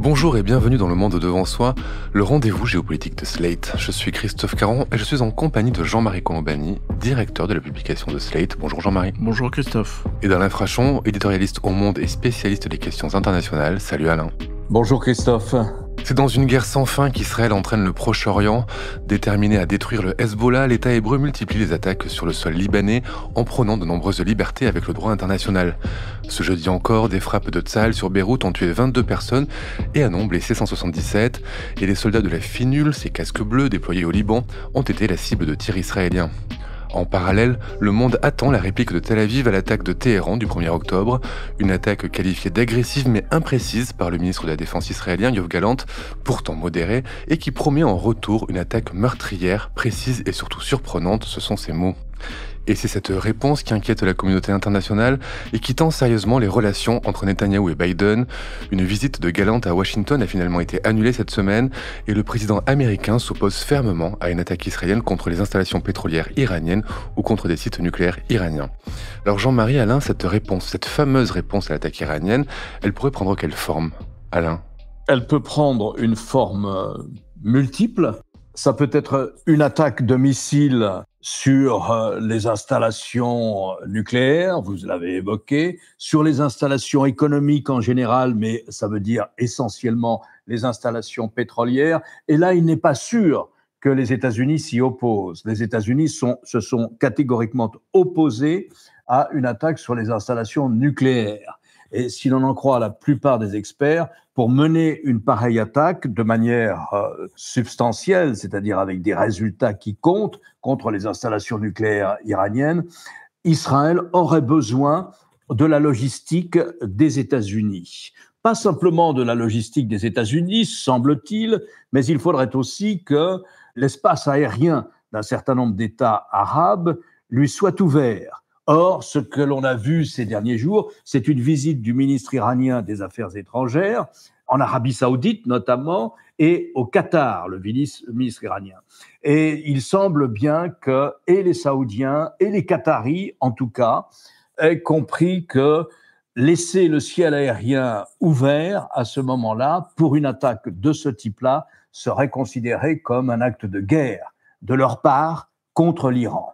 Bonjour et bienvenue dans Le Monde Devant Soi, le rendez-vous géopolitique de Slate. Je suis Christophe Caron et je suis en compagnie de Jean-Marie Colombani, directeur de la publication de Slate. Bonjour Jean-Marie. Bonjour Christophe. Et d'Alain Frachon, éditorialiste au Monde et spécialiste des questions internationales. Salut Alain. Bonjour Christophe. C'est dans une guerre sans fin qu'Israël entraîne le Proche-Orient. Déterminé à détruire le Hezbollah, l'État hébreu multiplie les attaques sur le sol libanais en prenant de nombreuses libertés avec le droit international. Ce jeudi encore, des frappes de Tsahal sur Beyrouth ont tué 22 personnes et en ont blessé 177. Et les soldats de la FINUL, ces casques bleus déployés au Liban, ont été la cible de tirs israéliens. En parallèle, le monde attend la réplique de Tel Aviv à l'attaque de Téhéran du 1er octobre, une attaque qualifiée d'agressive mais imprécise par le ministre de la Défense israélien Yoav Gallant, pourtant modéré, et qui promet en retour une attaque meurtrière, précise et surtout surprenante, ce sont ses mots. Et c'est cette réponse qui inquiète la communauté internationale et qui tend sérieusement les relations entre Netanyahou et Biden. Une visite de Gallant à Washington a finalement été annulée cette semaine et le président américain s'oppose fermement à une attaque israélienne contre les installations pétrolières iraniennes ou contre des sites nucléaires iraniens. Alors Jean-Marie, Alain, cette réponse, cette fameuse réponse à l'attaque iranienne, elle pourrait prendre quelle forme, Alain ? Elle peut prendre une forme multiple. Ça peut être une attaque de missiles sur les installations nucléaires, vous l'avez évoqué, sur les installations économiques en général, mais ça veut dire essentiellement les installations pétrolières. Et là, il n'est pas sûr que les États-Unis s'y opposent. Les États-Unis se sont catégoriquement opposés à une attaque sur les installations nucléaires. Et si l'on en croit la plupart des experts, pour mener une pareille attaque de manière substantielle, c'est-à-dire avec des résultats qui comptent contre les installations nucléaires iraniennes, Israël aurait besoin de la logistique des États-Unis. Pas simplement de la logistique des États-Unis, semble-t-il, mais il faudrait aussi que l'espace aérien d'un certain nombre d'États arabes lui soit ouvert. Or, ce que l'on a vu ces derniers jours, c'est une visite du ministre iranien des Affaires étrangères, en Arabie Saoudite notamment, et au Qatar, le ministre iranien. Et il semble bien que et les Saoudiens et les Qataris, en tout cas, aient compris que laisser le ciel aérien ouvert à ce moment-là, pour une attaque de ce type-là, serait considéré comme un acte de guerre de leur part contre l'Iran.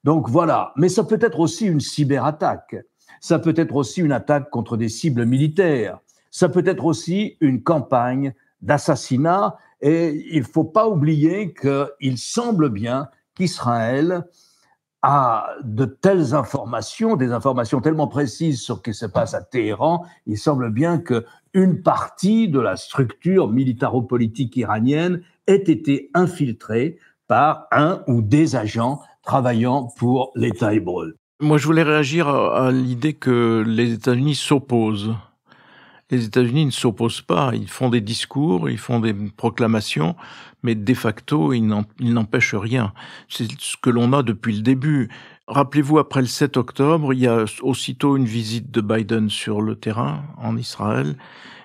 Donc voilà, mais ça peut être aussi une cyberattaque, ça peut être aussi une attaque contre des cibles militaires, ça peut être aussi une campagne d'assassinat, et il ne faut pas oublier qu'il semble bien qu'Israël a de telles informations, des informations tellement précises sur ce qui se passe à Téhéran, il semble bien qu'une partie de la structure militaro-politique iranienne ait été infiltrée par un ou des agents travaillant pour l'État hébreu. Moi, je voulais réagir à l'idée que les États-Unis s'opposent. Les États-Unis ne s'opposent pas, ils font des discours, ils font des proclamations, mais de facto, ils n'empêchent rien. C'est ce que l'on a depuis le début. Rappelez-vous, après le 7 octobre, il y a aussitôt une visite de Biden sur le terrain, en Israël,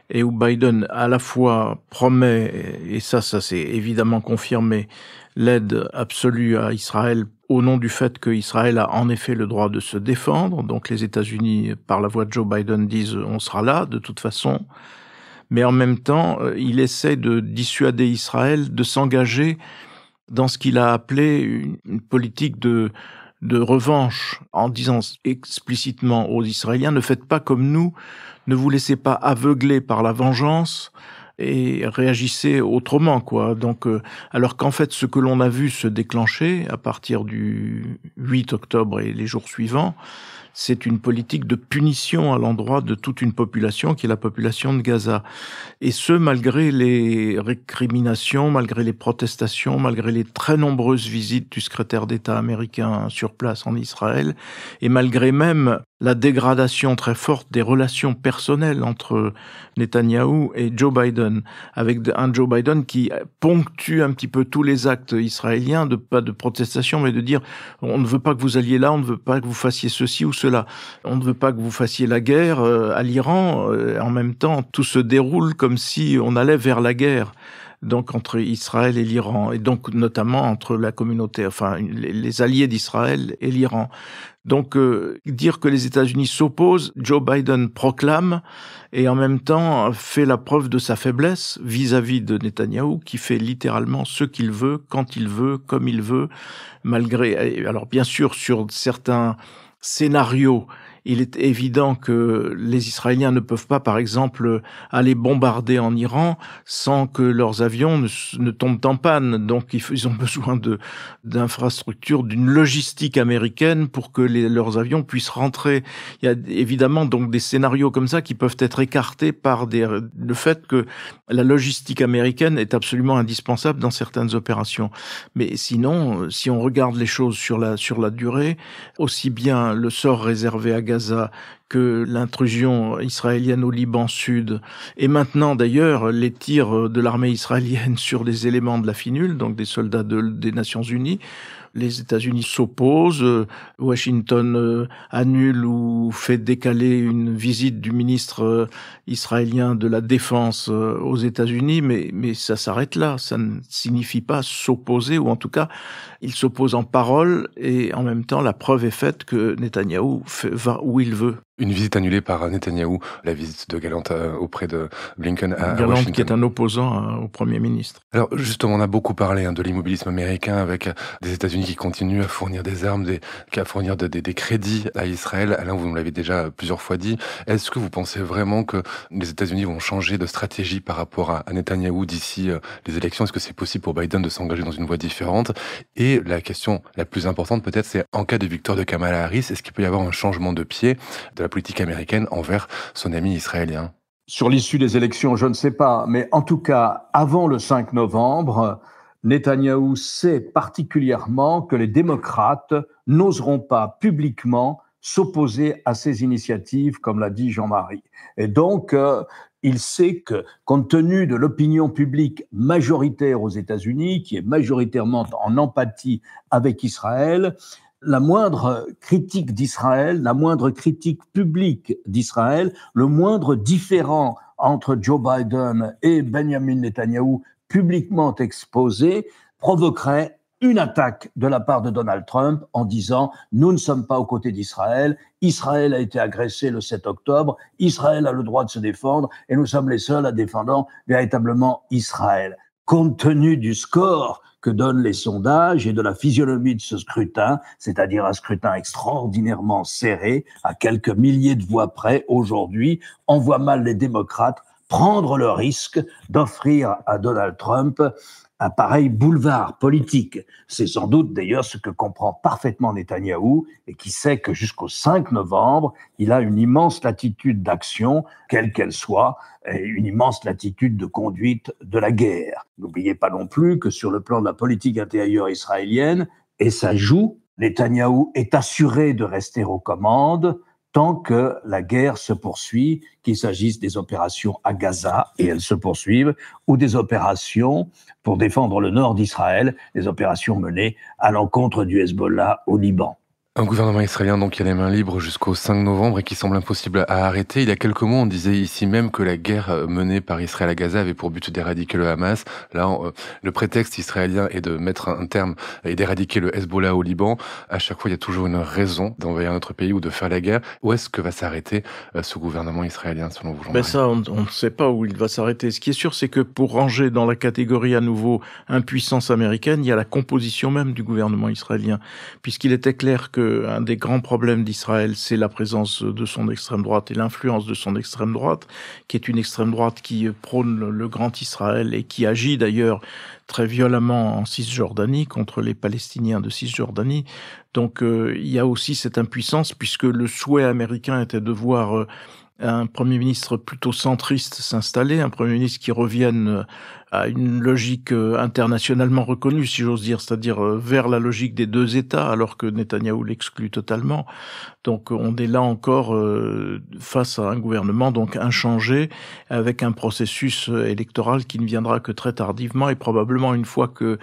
et où Biden à la fois promet, et ça s'est évidemment confirmé, l'aide absolue à Israël au nom du fait qu'Israël a en effet le droit de se défendre. Donc les États-Unis, par la voix de Joe Biden, disent on sera là de toute façon. Mais en même temps, il essaie de dissuader Israël de s'engager dans ce qu'il a appelé une politique de revanche, en disant explicitement aux Israéliens, ne faites pas comme nous, ne vous laissez pas aveugler par la vengeance et réagissez autrement, quoi. Donc, alors qu'en fait, ce que l'on a vu se déclencher à partir du 8 octobre et les jours suivants, c'est une politique de punition à l'endroit de toute une population qui est la population de Gaza. Et ce, malgré les récriminations, malgré les protestations, malgré les très nombreuses visites du secrétaire d'État américain sur place en Israël, et malgré même la dégradation très forte des relations personnelles entre Netanyahou et Joe Biden, avec un Joe Biden qui ponctue un petit peu tous les actes israéliens, pas de protestation, mais de dire on ne veut pas que vous alliez là, on ne veut pas que vous fassiez ceci ou cela, on ne veut pas que vous fassiez la guerre à l'Iran. En même temps, tout se déroule comme si on allait vers la guerre. donc entre Israël et l'Iran, et donc notamment entre la communauté, enfin les alliés d'Israël et l'Iran. Donc dire que les États-Unis s'opposent, Joe Biden proclame et en même temps fait la preuve de sa faiblesse vis-à-vis de Netanyahou, qui fait littéralement ce qu'il veut, quand il veut, comme il veut, malgré... Alors bien sûr, sur certains scénarios, il est évident que les Israéliens ne peuvent pas, par exemple, aller bombarder en Iran sans que leurs avions ne tombent en panne. Donc, ils ont besoin d'infrastructures, d'une logistique américaine pour que leurs avions puissent rentrer. Il y a évidemment donc des scénarios comme ça qui peuvent être écartés par le fait que la logistique américaine est absolument indispensable dans certaines opérations. Mais sinon, si on regarde les choses sur la durée, aussi bien le sort réservé à Gaza que l'intrusion israélienne au Liban Sud, et maintenant d'ailleurs les tirs de l'armée israélienne sur des éléments de la FINUL, donc des soldats des Nations Unies. Les États-Unis s'opposent, Washington annule ou fait décaler une visite du ministre israélien de la Défense aux États-Unis, mais ça s'arrête là. Ça ne signifie pas s'opposer, ou en tout cas, il s'oppose en parole, et en même temps, la preuve est faite que Netanyahou va où il veut. Une visite annulée par Netanyahou, la visite de Galante auprès de Blinken à Galante, Washington. Qui est un opposant au Premier ministre. Alors justement, on a beaucoup parlé de l'immobilisme américain, avec des États-Unis qui continuent à fournir des armes, à fournir des crédits à Israël. Alain, vous nous l'avez déjà plusieurs fois dit. Est-ce que vous pensez vraiment que les États-Unis vont changer de stratégie par rapport à Netanyahou d'ici les élections? Est-ce que c'est possible pour Biden de s'engager dans une voie différente? Et la question la plus importante peut-être, c'est en cas de victoire de Kamala Harris, est-ce qu'il peut y avoir un changement de pied de la politique américaine envers son ami israélien? Sur l'issue des élections, je ne sais pas, mais en tout cas, avant le 5 novembre, Netanyahou sait particulièrement que les démocrates n'oseront pas publiquement s'opposer à ces initiatives, comme l'a dit Jean-Marie. Et donc, il sait que, compte tenu de l'opinion publique majoritaire aux États-Unis, qui est majoritairement en empathie avec Israël, la moindre critique d'Israël, la moindre critique publique d'Israël, le moindre différend entre Joe Biden et Benjamin Netanyahou publiquement exposé provoquerait une attaque de la part de Donald Trump en disant « Nous ne sommes pas aux côtés d'Israël, Israël a été agressé le 7 octobre, Israël a le droit de se défendre et nous sommes les seuls à défendre véritablement Israël. » Compte tenu du score que donnent les sondages et de la physionomie de ce scrutin, c'est-à-dire un scrutin extraordinairement serré, à quelques milliers de voix près aujourd'hui, on voit mal les démocrates prendre le risque d'offrir à Donald Trump un pareil boulevard politique. C'est sans doute d'ailleurs ce que comprend parfaitement Netanyahou et qui sait que jusqu'au 5 novembre, il a une immense latitude d'action, quelle qu'elle soit, et une immense latitude de conduite de la guerre. N'oubliez pas non plus que sur le plan de la politique intérieure israélienne, et ça joue, Netanyahou est assuré de rester aux commandes tant que la guerre se poursuit, qu'il s'agisse des opérations à Gaza, et elles se poursuivent, ou des opérations pour défendre le nord d'Israël, des opérations menées à l'encontre du Hezbollah au Liban. Un gouvernement israélien donc qui a les mains libres jusqu'au 5 novembre et qui semble impossible à arrêter. Il y a quelques mois, on disait ici même que la guerre menée par Israël à Gaza avait pour but d'éradiquer le Hamas. Là, le prétexte israélien est de mettre un terme et d'éradiquer le Hezbollah au Liban. À chaque fois, il y a toujours une raison d'envahir notre pays ou de faire la guerre. Où est-ce que va s'arrêter ce gouvernement israélien, selon vous, Jean-Marie ? Ça, on ne sait pas où il va s'arrêter. Ce qui est sûr, c'est que pour ranger dans la catégorie à nouveau impuissance américaine, il y a la composition même du gouvernement israélien, puisqu'il était clair que un des grands problèmes d'Israël, c'est la présence de son extrême droite et l'influence de son extrême droite, qui est une extrême droite qui prône le grand Israël et qui agit d'ailleurs très violemment en Cisjordanie contre les Palestiniens de Cisjordanie. Donc il y a aussi cette impuissance, puisque le souhait américain était de voir un Premier ministre plutôt centriste s'installer, un Premier ministre qui revienne à une logique internationalement reconnue, si j'ose dire, c'est-à-dire vers la logique des deux États, alors que Netanyahou l'exclut totalement. Donc on est là encore face à un gouvernement donc inchangé, avec un processus électoral qui ne viendra que très tardivement, et probablement une fois que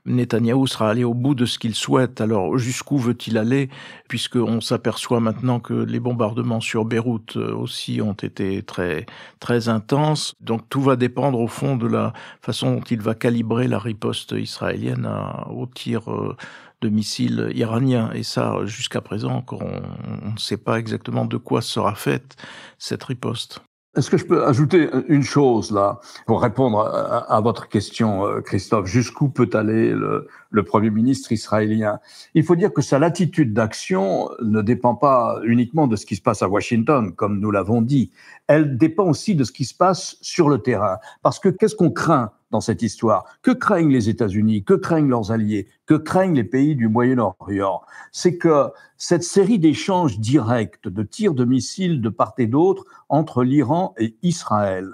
Netanyahou sera allé au bout de ce qu'il souhaite. Alors, jusqu'où veut-il aller? Puisqu'on s'aperçoit maintenant que les bombardements sur Beyrouth aussi ont été très, très intenses. Donc, tout va dépendre, au fond, de la façon dont il va calibrer la riposte israélienne aux tirs de missiles iraniens. Et ça, jusqu'à présent, encore, on ne sait pas exactement de quoi sera faite cette riposte. Est-ce que je peux ajouter une chose là pour répondre à votre question, Christophe? Jusqu'où peut aller le Premier ministre israélien? Il faut dire que sa latitude d'action ne dépend pas uniquement de ce qui se passe à Washington, comme nous l'avons dit. Elle dépend aussi de ce qui se passe sur le terrain. Parce que qu'est-ce qu'on craint dans cette histoire? Que craignent les États-Unis? Que craignent leurs alliés? Que craignent les pays du Moyen-Orient? C'est que cette série d'échanges directs, de tirs de missiles de part et d'autre entre l'Iran et Israël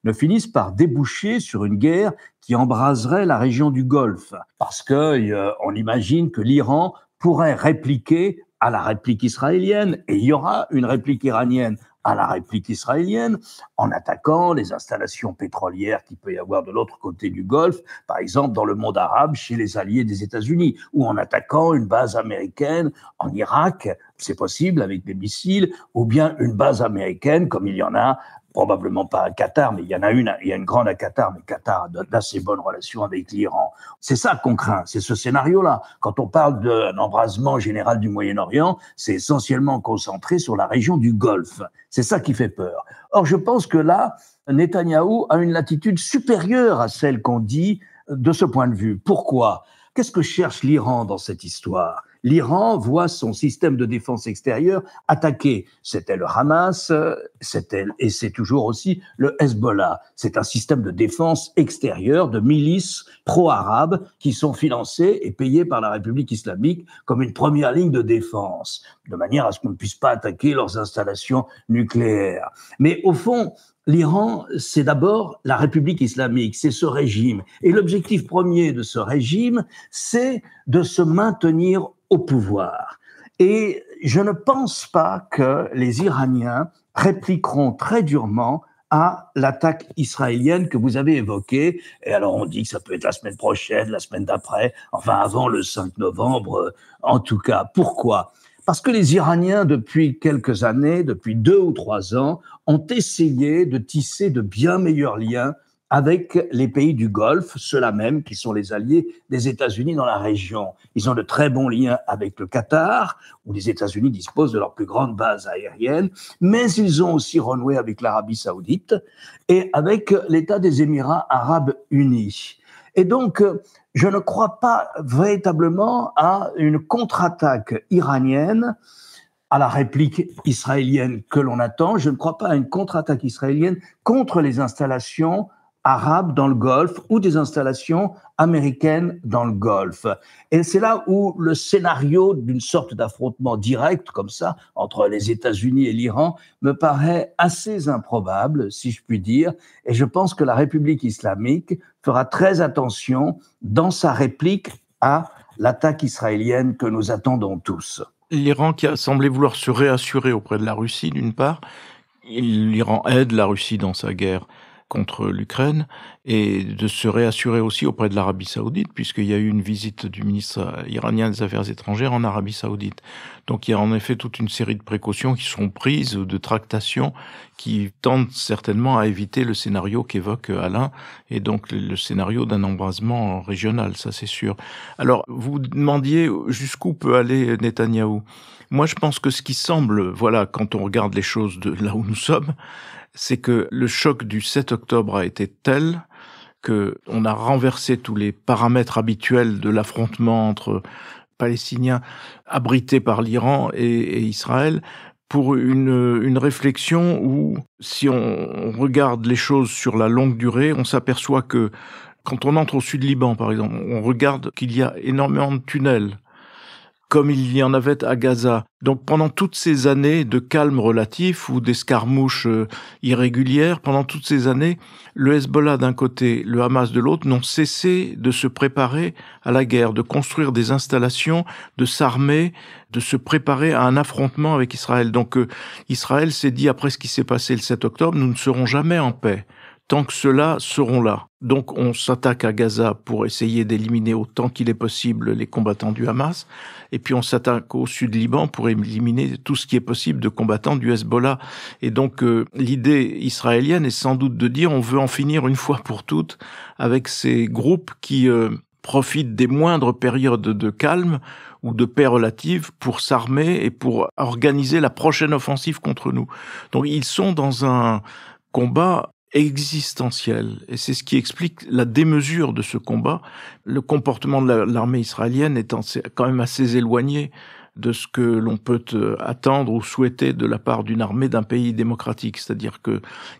ne finissent par déboucher sur une guerre qui embraserait la région du Golfe. Parce qu'on imagine que l'Iran pourrait répliquer à la réplique israélienne, et il y aura une réplique iranienne à la réplique israélienne, en attaquant les installations pétrolières qu'il peut y avoir de l'autre côté du Golfe, par exemple dans le monde arabe, chez les alliés des États-Unis, ou en attaquant une base américaine en Irak, c'est possible avec des missiles, ou bien une base américaine, comme il y en a, probablement pas à Qatar, mais il y a une grande à Qatar, mais Qatar a d'assez bonnes relations avec l'Iran. C'est ça qu'on craint, c'est ce scénario-là. Quand on parle d'un embrasement général du Moyen-Orient, c'est essentiellement concentré sur la région du Golfe. C'est ça qui fait peur. Or, je pense que là, Netanyahou a une latitude supérieure à celle qu'on dit de ce point de vue. Pourquoi ? Qu'est-ce que cherche l'Iran dans cette histoire ? L'Iran voit son système de défense extérieure attaqué. C'était le Hamas, et c'est toujours aussi le Hezbollah. C'est un système de défense extérieure, de milices pro-arabes qui sont financées et payées par la République islamique comme une première ligne de défense, de manière à ce qu'on ne puisse pas attaquer leurs installations nucléaires. Mais au fond, l'Iran, c'est d'abord la République islamique, c'est ce régime. Et l'objectif premier de ce régime, c'est de se maintenir au pouvoir. Et je ne pense pas que les Iraniens répliqueront très durement à l'attaque israélienne que vous avez évoquée. Et alors on dit que ça peut être la semaine prochaine, la semaine d'après, enfin avant le 5 novembre, en tout cas. Pourquoi ? Parce que les Iraniens, depuis quelques années, depuis 2 ou 3 ans, ont essayé de tisser de bien meilleurs liens avec les pays du Golfe, ceux-là même qui sont les alliés des États-Unis dans la région. Ils ont de très bons liens avec le Qatar, où les États-Unis disposent de leur plus grande base aérienne, mais ils ont aussi renoué avec l'Arabie saoudite et avec l'État des Émirats arabes unis. Et donc, je ne crois pas véritablement à une contre-attaque iranienne, à la réplique israélienne que l'on attend. Je ne crois pas à une contre-attaque israélienne contre les installations arabes dans le Golfe ou des installations américaines dans le Golfe. Et c'est là où le scénario d'une sorte d'affrontement direct, comme ça, entre les États-Unis et l'Iran, me paraît assez improbable, si je puis dire. Et je pense que la République islamique fera très attention dans sa réplique à l'attaque israélienne que nous attendons tous. L'Iran qui a semblé vouloir se réassurer auprès de la Russie, d'une part, l'Iran aide la Russie dans sa guerre contre l'Ukraine, et de se réassurer aussi auprès de l'Arabie saoudite, puisqu'il y a eu une visite du ministre iranien des Affaires étrangères en Arabie saoudite. Donc il y a en effet toute une série de précautions qui sont prises, de tractations, qui tendent certainement à éviter le scénario qu'évoque Alain, et donc le scénario d'un embrasement régional, ça c'est sûr. Alors, vous demandiez jusqu'où peut aller Netanyahou. Moi je pense que ce qui semble, voilà, quand on regarde les choses de là où nous sommes, c'est que le choc du 7 octobre a été tel que on a renversé tous les paramètres habituels de l'affrontement entre Palestiniens abrités par l'Iran et Israël pour une réflexion où, si on regarde les choses sur la longue durée, on s'aperçoit que quand on entre au sud Liban, par exemple, on regarde qu'il y a énormément de tunnels, comme il y en avait à Gaza. Donc pendant toutes ces années de calme relatif ou d'escarmouches irrégulières, pendant toutes ces années, le Hezbollah d'un côté, le Hamas de l'autre, n'ont cessé de se préparer à la guerre, de construire des installations, de s'armer, de se préparer à un affrontement avec Israël. Donc Israël s'est dit, après ce qui s'est passé le 7 octobre, nous ne serons jamais en paix. tant que ceux-là seront là. Donc on s'attaque à Gaza pour essayer d'éliminer autant qu'il est possible les combattants du Hamas, et puis on s'attaque au sud Liban pour éliminer tout ce qui est possible de combattants du Hezbollah. Et donc l'idée israélienne est sans doute de dire on veut en finir une fois pour toutes avec ces groupes qui profitent des moindres périodes de calme ou de paix relative pour s'armer et pour organiser la prochaine offensive contre nous. Donc ils sont dans un combat existentiel. Et c'est ce qui explique la démesure de ce combat. Le comportement de l'armée israélienne étant quand même assez éloigné de ce que l'on peut attendre ou souhaiter de la part d'une armée d'un pays démocratique, c'est-à-dire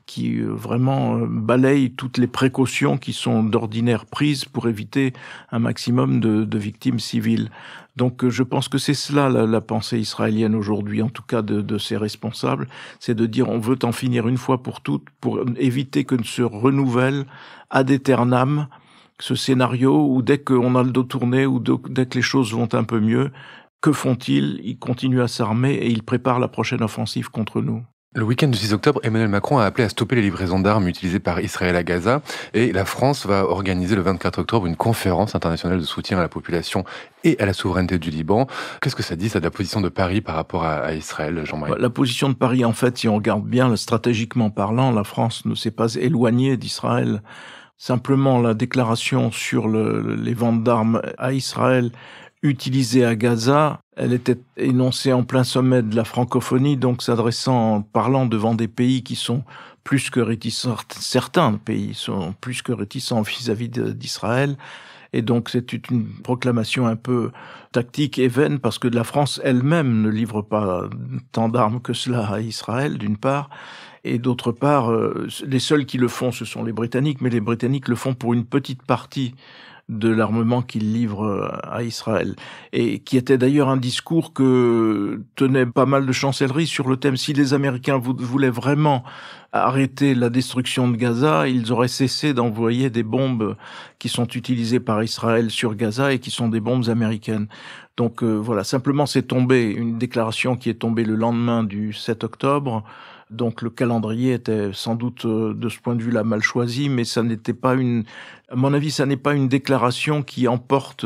qui vraiment balaye toutes les précautions qui sont d'ordinaire prises pour éviter un maximum de victimes civiles. Donc je pense que c'est cela la pensée israélienne aujourd'hui, en tout cas de ses responsables, c'est de dire on veut en finir une fois pour toutes pour éviter que ne se renouvelle ad aeternam ce scénario où dès qu'on a le dos tourné ou dès que les choses vont un peu mieux, que font-ils? Ils continuent à s'armer et ils préparent la prochaine offensive contre nous. Le week-end du 6 octobre, Emmanuel Macron a appelé à stopper les livraisons d'armes utilisées par Israël à Gaza, et la France va organiser le 24 octobre une conférence internationale de soutien à la population et à la souveraineté du Liban. Qu'est-ce que ça dit, ça, de la position de Paris par rapport à Israël, Jean-Marie? La position de Paris, en fait, si on regarde bien, stratégiquement parlant, la France ne s'est pas éloignée d'Israël. Simplement, la déclaration sur les ventes d'armes à Israël utilisée à Gaza, elle était énoncée en plein sommet de la francophonie, donc parlant devant des pays qui sont plus que réticents, certains pays sont plus que réticents vis-à-vis d'Israël. Et donc c'est une proclamation un peu tactique et vaine parce que la France elle-même ne livre pas tant d'armes que cela à Israël, d'une part. Et d'autre part, les seuls qui le font, ce sont les Britanniques, mais les Britanniques le font pour une petite partie de l'armement qu'il livre à Israël. Et qui était d'ailleurs un discours que tenait pas mal de chancelleries sur le thème. Si les Américains voulaient vraiment arrêter la destruction de Gaza, ils auraient cessé d'envoyer des bombes qui sont utilisées par Israël sur Gaza et qui sont des bombes américaines. Donc voilà, simplement c'est tombé, une déclaration qui est tombée le lendemain du 7 octobre. Donc le calendrier était sans doute de ce point de vue-là mal choisi, mais ça n'était pas à mon avis, ça n'est pas une déclaration qui emporte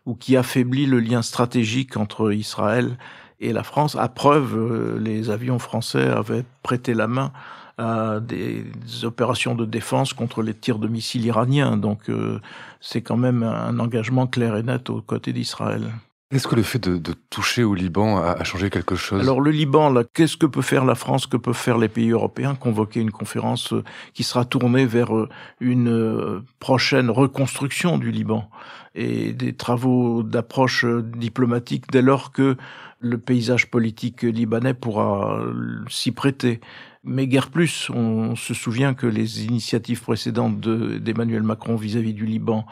ou qui affaiblit le lien stratégique entre Israël et la France. À preuve, les avions français avaient prêté la main à des opérations de défense contre les tirs de missiles iraniens. Donc c'est quand même un engagement clair et net aux côtés d'Israël. Est-ce que le fait de toucher au Liban a changé quelque chose? Alors le Liban, là, qu'est-ce que peut faire la France, que peuvent faire les pays européens? Convoquer une conférence qui sera tournée vers une prochaine reconstruction du Liban et des travaux d'approche diplomatique dès lors que le paysage politique libanais pourra s'y prêter. Mais guère plus. On se souvient que les initiatives précédentes d'Emmanuel Macron vis-à-vis du Liban,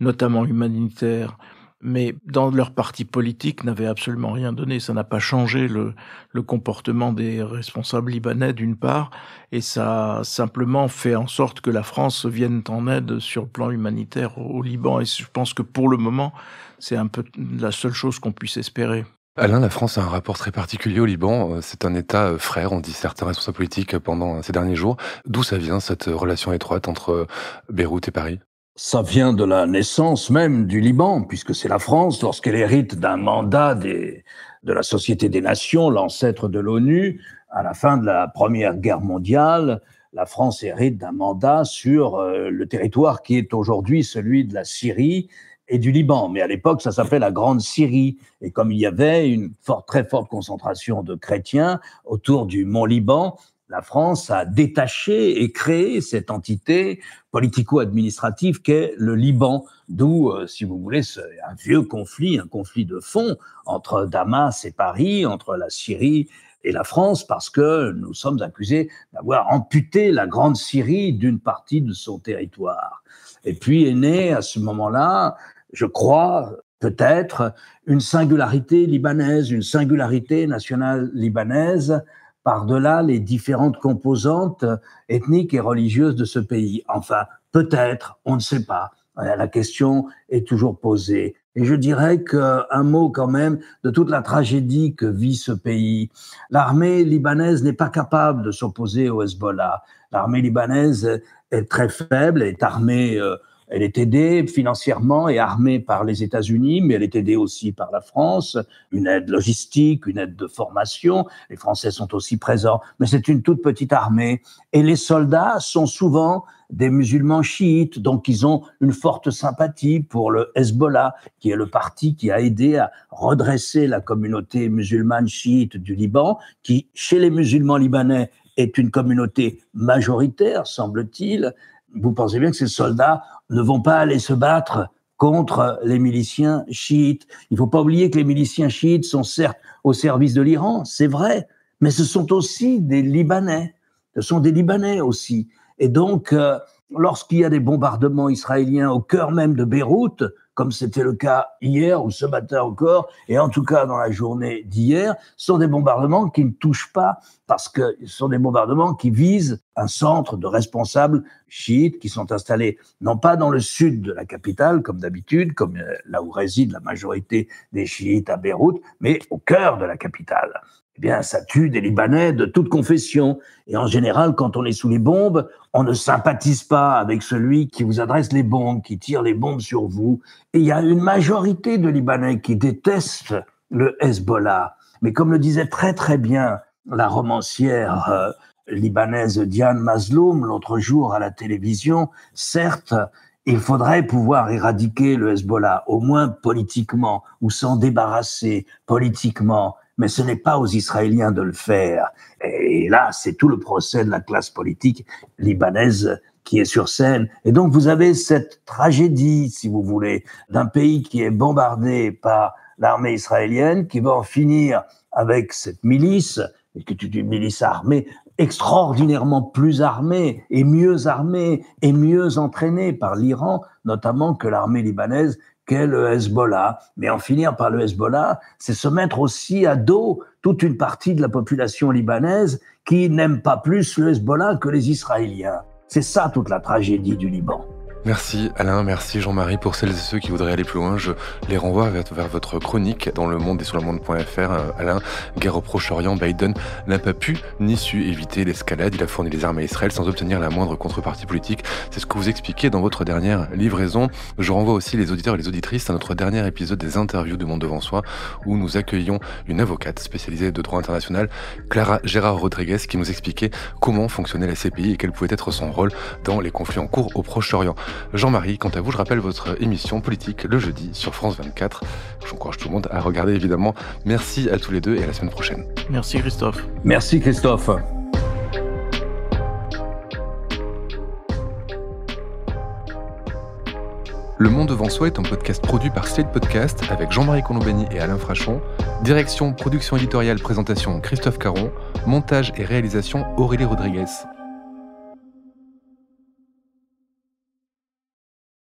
notamment humanitaires, mais dans leur parti politique, n'avait absolument rien donné. Ça n'a pas changé le comportement des responsables libanais, d'une part, et ça a simplement fait en sorte que la France vienne en aide sur le plan humanitaire au Liban. Et je pense que pour le moment, c'est un peu la seule chose qu'on puisse espérer. Alain, la France a un rapport très particulier au Liban. C'est un État frère, on dit certains responsables politiques pendant ces derniers jours. D'où ça vient, cette relation étroite entre Beyrouth et Paris? Ça vient de la naissance même du Liban, puisque c'est la France, lorsqu'elle hérite d'un mandat de la Société des Nations, l'ancêtre de l'ONU, à la fin de la Première Guerre mondiale, la France hérite d'un mandat sur le territoire qui est aujourd'hui celui de la Syrie et du Liban. Mais à l'époque, ça s'appelait la Grande Syrie. Et comme il y avait une très forte concentration de chrétiens autour du Mont Liban, la France a détaché et créé cette entité politico-administrative qu'est le Liban, d'où, si vous voulez, un vieux conflit, un conflit de fond entre Damas et Paris, entre la Syrie et la France, parce que nous sommes accusés d'avoir amputé la Grande Syrie d'une partie de son territoire. Et puis est née à ce moment-là, je crois, peut-être, une singularité libanaise, une singularité nationale libanaise, par-delà les différentes composantes ethniques et religieuses de ce pays. Enfin, peut-être, on ne sait pas. La question est toujours posée. Et je dirais qu'un mot quand même de toute la tragédie que vit ce pays. L'armée libanaise n'est pas capable de s'opposer au Hezbollah. L'armée libanaise est très faible, elle est armée, elle est aidée financièrement et armée par les États-Unis, mais elle est aidée aussi par la France, une aide logistique, une aide de formation. Les Français sont aussi présents, mais c'est une toute petite armée. Et les soldats sont souvent des musulmans chiites, donc ils ont une forte sympathie pour le Hezbollah, qui est le parti qui a aidé à redresser la communauté musulmane chiite du Liban, qui, chez les musulmans libanais, est une communauté majoritaire, semble-t-il. Vous pensez bien que ces soldats ne vont pas aller se battre contre les miliciens chiites. Il ne faut pas oublier que les miliciens chiites sont certes au service de l'Iran, c'est vrai, mais ce sont aussi des Libanais. Ce sont des Libanais aussi. Et donc, lorsqu'il y a des bombardements israéliens au cœur même de Beyrouth, comme c'était le cas hier ou ce matin encore, et en tout cas dans la journée d'hier, ce sont des bombardements qui ne touchent pas, parce que ce sont des bombardements qui visent un centre de responsables chiites qui sont installés non pas dans le sud de la capitale, comme d'habitude, comme là où réside la majorité des chiites à Beyrouth, mais au cœur de la capitale. Eh bien, ça tue des Libanais de toute confession. Et en général, quand on est sous les bombes, on ne sympathise pas avec celui qui vous adresse les bombes, qui tire les bombes sur vous. Et il y a une majorité de Libanais qui détestent le Hezbollah. Mais comme le disait très très bien la romancière libanaise Diane Mazloum l'autre jour à la télévision, certes, il faudrait pouvoir éradiquer le Hezbollah, au moins politiquement, ou s'en débarrasser politiquement, mais ce n'est pas aux Israéliens de le faire. Et là, c'est tout le procès de la classe politique libanaise qui est sur scène. Et donc, vous avez cette tragédie, si vous voulez, d'un pays qui est bombardé par l'armée israélienne, qui va en finir avec cette milice, qui est une milice armée, extraordinairement plus armée et mieux entraînée par l'Iran, notamment que l'armée libanaise, qu'est le Hezbollah. Mais en finir par le Hezbollah, c'est se mettre aussi à dos toute une partie de la population libanaise qui n'aime pas plus le Hezbollah que les Israéliens. C'est ça toute la tragédie du Liban. Merci Alain, merci Jean-Marie. Pour celles et ceux qui voudraient aller plus loin, je les renvoie vers votre chronique dans Le Monde et sur le monde.fr. Alain, guerre au Proche-Orient, Biden n'a pas pu ni su éviter l'escalade. Il a fourni les armes à Israël sans obtenir la moindre contrepartie politique. C'est ce que vous expliquez dans votre dernière livraison. Je renvoie aussi les auditeurs et les auditrices à notre dernier épisode des interviews de Monde Devant Soi, où nous accueillons une avocate spécialisée de droit international, Clara Gérard Rodriguez, qui nous expliquait comment fonctionnait la CPI et quel pouvait être son rôle dans les conflits en cours au Proche-Orient. Jean-Marie, quant à vous, je rappelle votre émission politique le jeudi sur France 24. J'encourage tout le monde à regarder, évidemment. Merci à tous les deux et à la semaine prochaine. Merci Christophe. Merci Christophe. Le Monde Devant Soi est un podcast produit par Slate Podcast avec Jean-Marie Colombani et Alain Frachon. Direction, production éditoriale, présentation Christophe Caron. Montage et réalisation Aurélie Rodriguez.